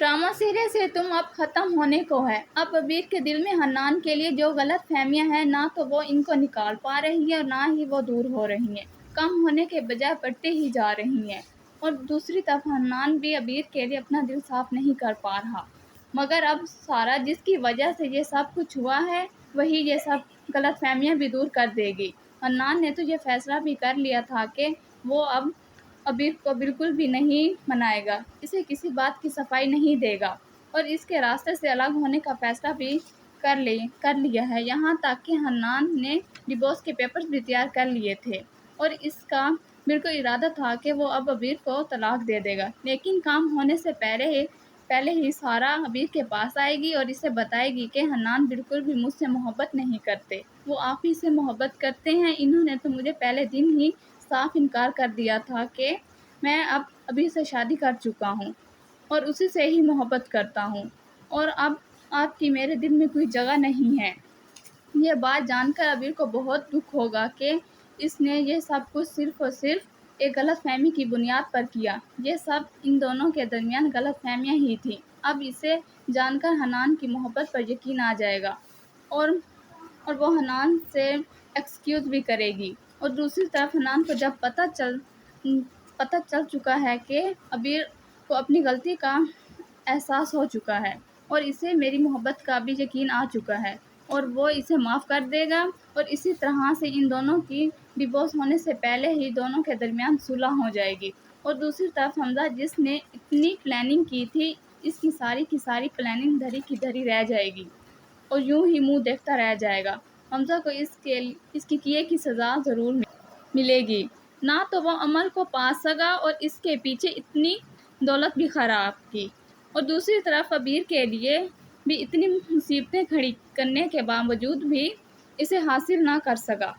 Drama सिरे से तुम अब ख़त्म होने को है। अब अबीर के दिल में हन्नान के लिए जो गलत फहमियाँ हैं, ना तो वो इनको निकाल पा रही है और ना ही वो दूर हो रही हैं, कम होने के बजाय बढ़ते ही जा रही हैं। और दूसरी तरफ हन्नान भी अबीर के लिए अपना दिल साफ नहीं कर पा रहा। मगर अब सारा जिसकी वजह से ये सब कुछ हुआ है, वही ये सब गलत फहमियाँ भी दूर कर देगी। हन्नान ने तो ये फैसला भी कर लिया था कि वो अब अबीर को बिल्कुल भी नहीं मनाएगा, इसे किसी बात की सफाई नहीं देगा और इसके रास्ते से अलग होने का फैसला भी कर लिया है। यहाँ तक कि हन्नान ने डिवोर्स के पेपर्स भी तैयार कर लिए थे और इसका बिल्कुल इरादा था कि वो अब अबीर को तलाक दे देगा। लेकिन काम होने से पहले ही सारा अबीर के पास आएगी और इसे बताएगी कि हन्नान बिल्कुल भी मुझसे मोहब्बत नहीं करते, वो आप ही से मोहब्बत करते हैं। इन्होंने तो मुझे पहले दिन ही साफ इनकार कर दिया था कि मैं अब अबीर से शादी कर चुका हूँ और उसी से ही मोहब्बत करता हूँ और अब आपकी मेरे दिल में कोई जगह नहीं है। ये बात जानकर अबीर को बहुत दुख होगा कि इसने ये सब कुछ सिर्फ और सिर्फ एक गलतफहमी की बुनियाद पर किया। ये सब इन दोनों के दरमियान गलतफहमियां ही थी। अब इसे जानकर हन्नान की मोहब्बत पर यकीन आ जाएगा और वो हन्नान से एक्सक्यूज़ भी करेगी। और दूसरी तरफ हन्नान को जब पता चल चुका है कि अबीर को अपनी गलती का एहसास हो चुका है और इसे मेरी मोहब्बत का भी यकीन आ चुका है और वो इसे माफ़ कर देगा और इसी तरह से इन दोनों की डिवोर्स होने से पहले ही दोनों के दरमियान सुलह हो जाएगी। और दूसरी तरफ हमजा, जिसने इतनी प्लानिंग की थी, इसकी सारी की सारी प्लानिंग धरी की धरी रह जाएगी और यूं ही मुंह देखता रह जाएगा। हमजा को इसकी किए की सज़ा ज़रूर मिलेगी। ना तो वो अमल को पा सका और इसके पीछे इतनी दौलत भी खराब की और दूसरी तरफ अबीर के लिए भी इतनी मुसीबतें खड़ी करने के बावजूद भी इसे हासिल ना कर सका।